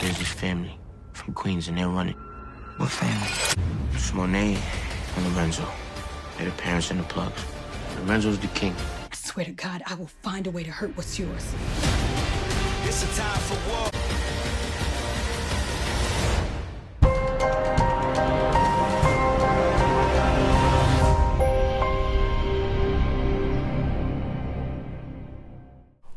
There's this family from Queens, and they're running. What family? It's Monet and Lorenzo. They're the parents and the plugs. Lorenzo's the king. I swear to God, I will find a way to hurt what's yours. It's a time for war.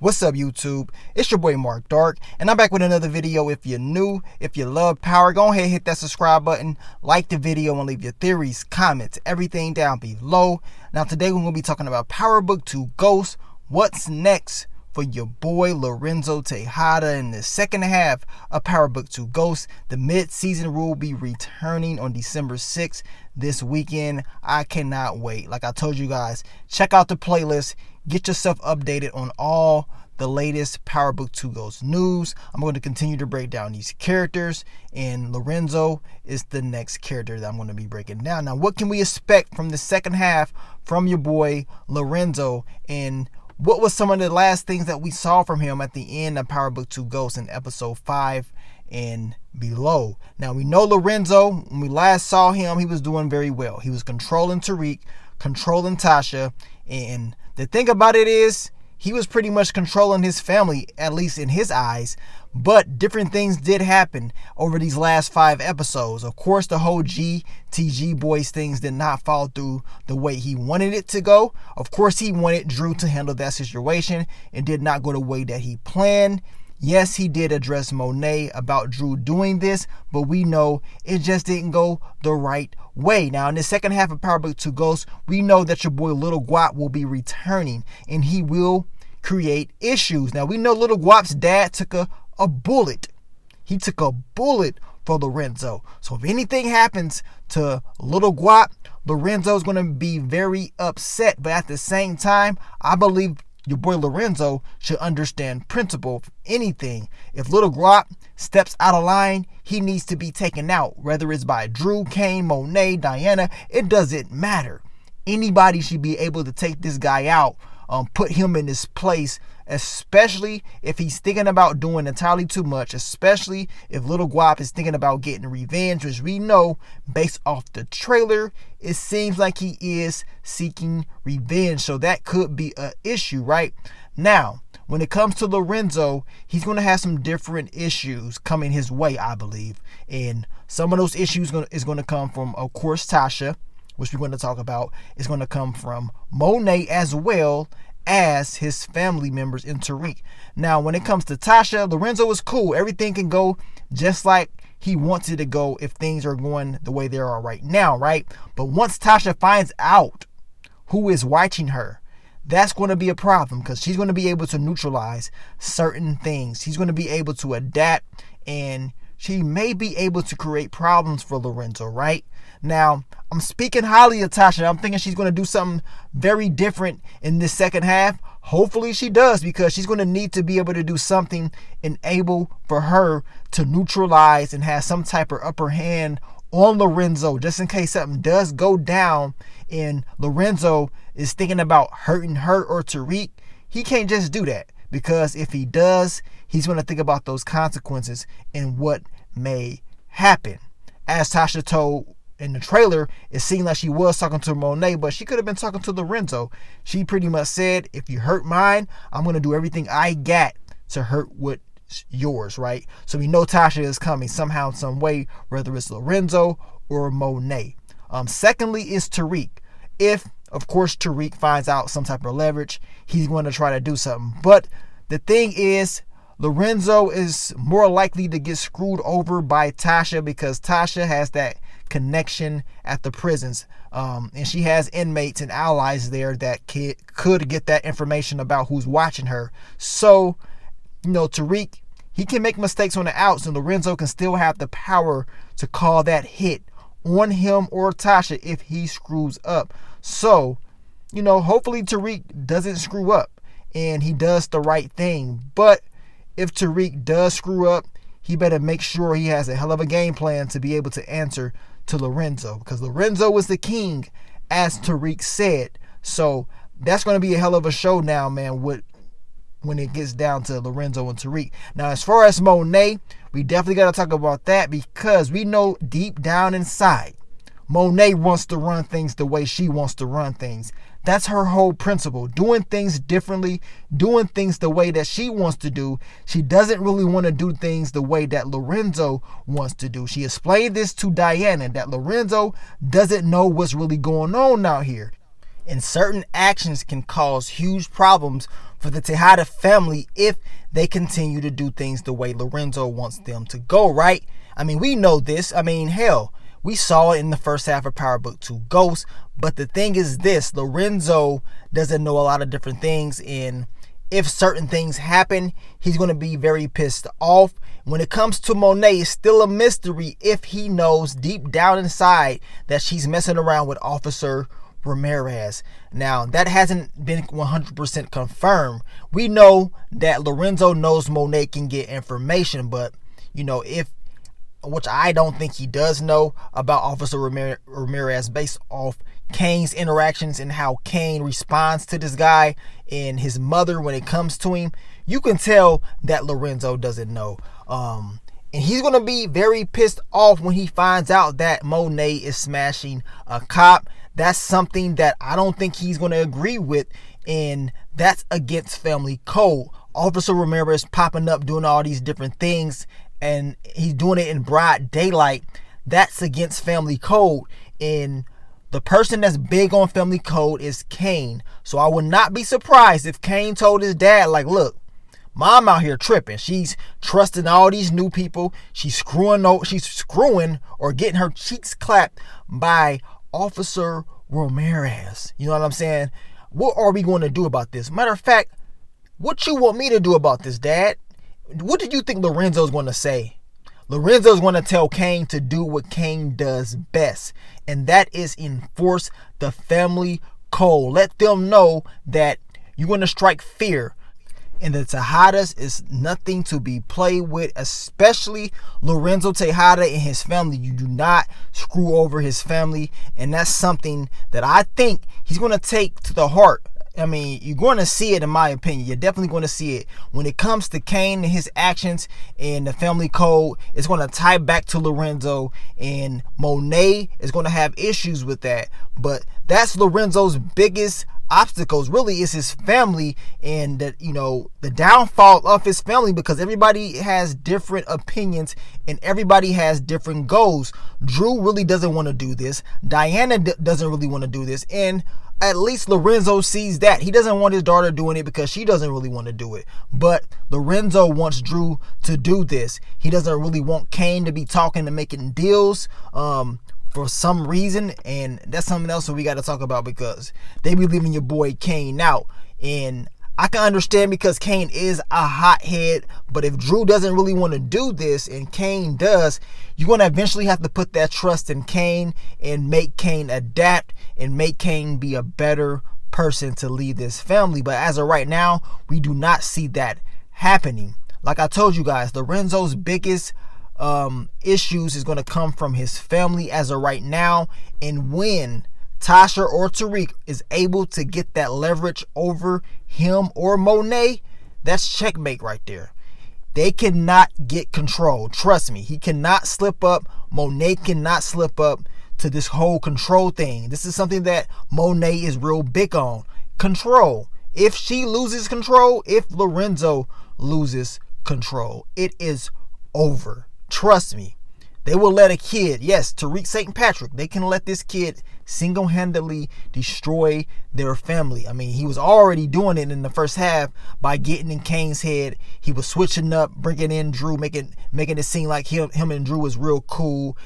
What's up, YouTube? It's your boy Mark Dark, and I'm back with another video. If you're new, if you love power, go ahead and hit that subscribe button, like the video, and leave your theories, comments, everything down below. Now today we're going to be talking about Power Book 2 Ghost. What's next for your boy Lorenzo Tejada in the second half of Power Book 2 Ghost? The mid-season rule will be returning on December 6th this weekend. I cannot wait. Like I told you guys, check out the playlist. Get yourself updated on all the latest Power Book 2 Ghost news. I'm going to continue to break down these characters, and Lorenzo is the next character that I'm going to be breaking down. Now, what can we expect from the second half from your boy Lorenzo, and what was some of the last things that we saw from him at the end of Power Book 2 Ghost in episode 5 and below? Now, we know Lorenzo, when we last saw him, he was doing very well. He was controlling Tariq, controlling Tasha, and the thing about it is, he was pretty much controlling his family, at least in his eyes. But different things did happen over these last 5 episodes. Of course, the whole GTG boys things did not fall through the way he wanted it to go. Of course, he wanted Drew to handle that situation. It did not go the way that he planned. Yes, he did address Monet about Drew doing this, but we know it just didn't go the right way. Now, in the second half of Power Book 2 Ghost, we know that your boy Little Guap will be returning, and he will create issues. Now, we know Little Guap's dad took a bullet. He took a bullet for Lorenzo. So if anything happens to Little Guap, Lorenzo's going to be very upset. But at the same time, I believe your boy Lorenzo should understand principle. If anything, if Little Guap steps out of line, he needs to be taken out. Whether it's by Drew, Kane, Monet, Diana, it doesn't matter. Anybody should be able to take this guy out, put him in his place, especially if he's thinking about doing entirely too much, especially if Little Guap is thinking about getting revenge, which we know based off the trailer, it seems like he is seeking revenge. So that could be an issue, right? Now, when it comes to Lorenzo, he's going to have some different issues coming his way, I believe. And some of those issues is going to come from, of course, Tasha, which we're going to talk about. Is going to come from Monet as well as his family members in Tariq. Now, when it comes to Tasha, Lorenzo is cool. Everything can go just like he wants it to go if things are going the way they are right now, right? But once Tasha finds out who is watching her, that's going to be a problem, because she's going to be able to neutralize certain things. She's going to be able to adapt, and she may be able to create problems for Lorenzo, right? Now, I'm speaking highly of Tasha. I'm thinking she's going to do something very different in this second half. Hopefully she does, because she's going to need to be able to do something and able for her to neutralize and have some type of upper hand on Lorenzo, just in case something does go down and Lorenzo is thinking about hurting her or Tariq. He can't just do that, because if he does, he's going to think about those consequences and what may happen. As Tasha told in the trailer, it seemed like she was talking to Monet, but she could have been talking to Lorenzo. She pretty much said, if you hurt mine, I'm going to do everything I got to hurt what's yours, right? So we know Tasha is coming somehow, some way, whether it's Lorenzo or Monet. Secondly is Tariq. If, of course, Tariq finds out some type of leverage, he's going to try to do something. But the thing is, Lorenzo is more likely to get screwed over by Tasha, because Tasha has that connection at the prisons, and she has inmates and allies there that could get that information about who's watching her. So, you know, Tariq, he can make mistakes on the outs, and Lorenzo can still have the power to call that hit on him or Tasha if he screws up. So, you know, hopefully Tariq doesn't screw up and he does the right thing. But if Tariq does screw up, he better make sure he has a hell of a game plan to be able to answer to Lorenzo, because Lorenzo was the king, as Tariq said. So that's going to be a hell of a show now, man, when it gets down to Lorenzo and Tariq. Now, as far as Monet, We definitely got to talk about that because we know deep down inside, Monet wants to run things the way she wants to run things. That's her whole principle. Doing things differently, doing things the way that she wants to do. She doesn't really want to do things the way that Lorenzo wants to do. She explained this to Diana, that Lorenzo doesn't know what's really going on out here. And certain actions can cause huge problems for the Tejada family if they continue to do things the way Lorenzo wants them to go, right? I mean, we know this. I mean, hell, we saw it in the first half of Power Book 2 Ghost. But the thing is this, Lorenzo doesn't know a lot of different things, and if certain things happen, he's going to be very pissed off. When it comes to Monet, it's still a mystery if he knows deep down inside that she's messing around with Officer Ramirez. Now, that hasn't been 100% confirmed. We know that Lorenzo knows Monet can get information, but, you know, which I don't think he does know about Officer Ramirez based off Kane's interactions and how Kane responds to this guy and his mother when it comes to him. You can tell that Lorenzo doesn't know. And he's going to be very pissed off when he finds out that Monet is smashing a cop. That's something that I don't think he's going to agree with, and that's against family code. Officer Ramirez popping up doing all these different things, and he's doing it in broad daylight. That's against family code, and the person that's big on family code is Kane. So I would not be surprised if Kane told his dad, like, look, Mom out here tripping. She's trusting all these new people. She's screwing or getting her cheeks clapped by Officer Ramirez. You know what I'm saying? What are we going to do about this? Matter of fact, what you want me to do about this, Dad? What do you think Lorenzo's going to say? Lorenzo's going to tell Kane to do what Kane does best, and that is enforce the family code. Let them know that you're going to strike fear. And the Tejadas is nothing to be played with, especially Lorenzo Tejada and his family. You do not screw over his family, and that's something that I think he's going to take to the heart. I mean, you're going to see it, in my opinion. You're definitely going to see it. When it comes to Kane and his actions and the family code, it's going to tie back to Lorenzo, and Monet is going to have issues with that. But that's Lorenzo's biggest obstacles, really, is his family, and that, you know, the downfall of his family, because everybody has different opinions and everybody has different goals. Drew really doesn't want to do this. Diana doesn't really want to do this, and at least Lorenzo sees that. He doesn't want his daughter doing it because she doesn't really want to do it. But Lorenzo wants Drew to do this. He doesn't really want Kane to be talking and making deals for some reason. And that's something else that we got to talk about, because they be leaving your boy Kane out. And I can understand, because Kane is a hothead. But if Drew doesn't really want to do this and Kane does, you're going to eventually have to put that trust in Kane and make Kane adapt and make Kane be a better person to lead this family. But as of right now, we do not see that happening. Like I told you guys, Lorenzo's biggest issues is going to come from his family as of right now. And when Tasha or Tariq is able to get that leverage over him or Monet, that's checkmate right there. They cannot get control. Trust me, he cannot slip up. Monet cannot slip up to this whole control thing. This is something that Monet is real big on. Control. If she loses control, if Lorenzo loses control, it is over. Trust me. They will let a kid, yes, Tariq St. Patrick, they can let this kid single-handedly destroy their family. I mean, he was already doing it in the first half by getting in Kane's head. He was switching up, bringing in Drew, making it seem like him and Drew was real cool.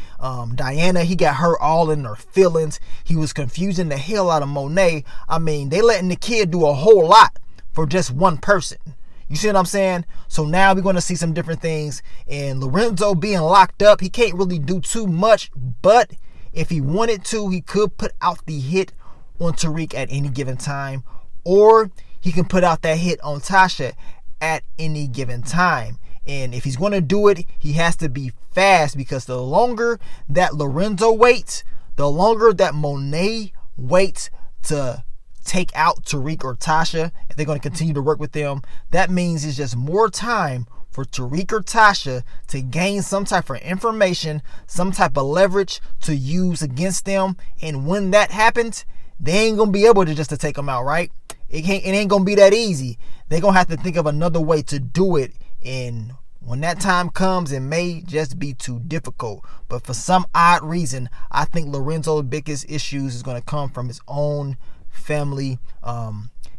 Diana, he got her all in her feelings. He was confusing the hell out of Monet. I mean, they letting the kid do a whole lot for just one person. You see what I'm saying? So now we're going to see some different things. And Lorenzo being locked up, he can't really do too much. But if he wanted to, he could put out the hit on Tariq at any given time. Or he can put out that hit on Tasha at any given time. And if he's going to do it, he has to be fast. Because the longer that Lorenzo waits, the longer that Monet waits to take out Tariq or Tasha, if they're going to continue to work with them, that means it's just more time for Tariq or Tasha to gain some type of information, some type of leverage to use against them. And when that happens, they ain't gonna be able to just to take them out, right? It ain't gonna be that easy. They're gonna have to think of another way to do it. And when that time comes, it may just be too difficult. But for some odd reason, I think Lorenzo's biggest issues is gonna come from his own family.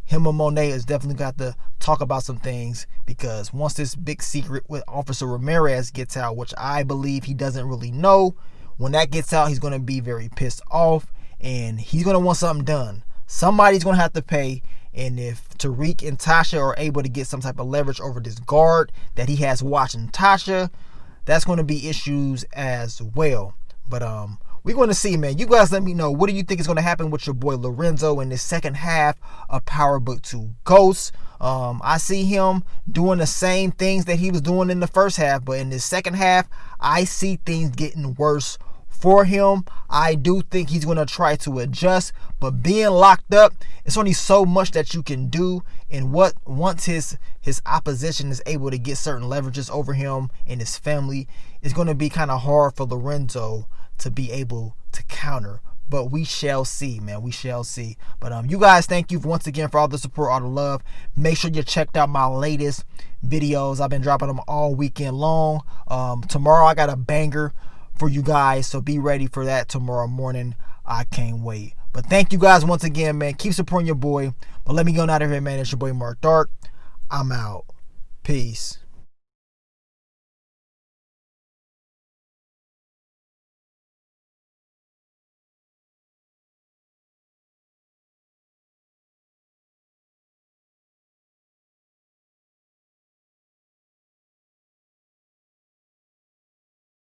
Him and Monet has definitely got to talk about some things, because once this big secret with Officer Ramirez gets out, which I believe he doesn't really know, when that gets out, he's going to be very pissed off and he's going to want something done. Somebody's going to have to pay. And if Tariq and Tasha are able to get some type of leverage over this guard that he has watching Tasha, that's going to be issues as well. But we're going to see, man. You guys let me know. What do you think is going to happen with your boy Lorenzo in the second half of Power Book 2 Ghosts? I see him doing the same things that he was doing in the first half, but in the second half, I see things getting worse for him. I do think he's going to try to adjust, but being locked up, it's only so much that you can do. And once his opposition is able to get certain leverages over him and his family, it's going to be kind of hard for Lorenzo to be able to counter. But we shall see, man. We shall see. But you guys, thank you once again for all the support, all the love. Make sure you checked out my latest videos. I've been dropping them all weekend long. Tomorrow I got a banger for you guys, so be ready for that tomorrow morning. I can't wait. But thank you guys once again, man. Keep supporting your boy. But let me go out of here, man. It's your boy Mark Dark. I'm out. Peace.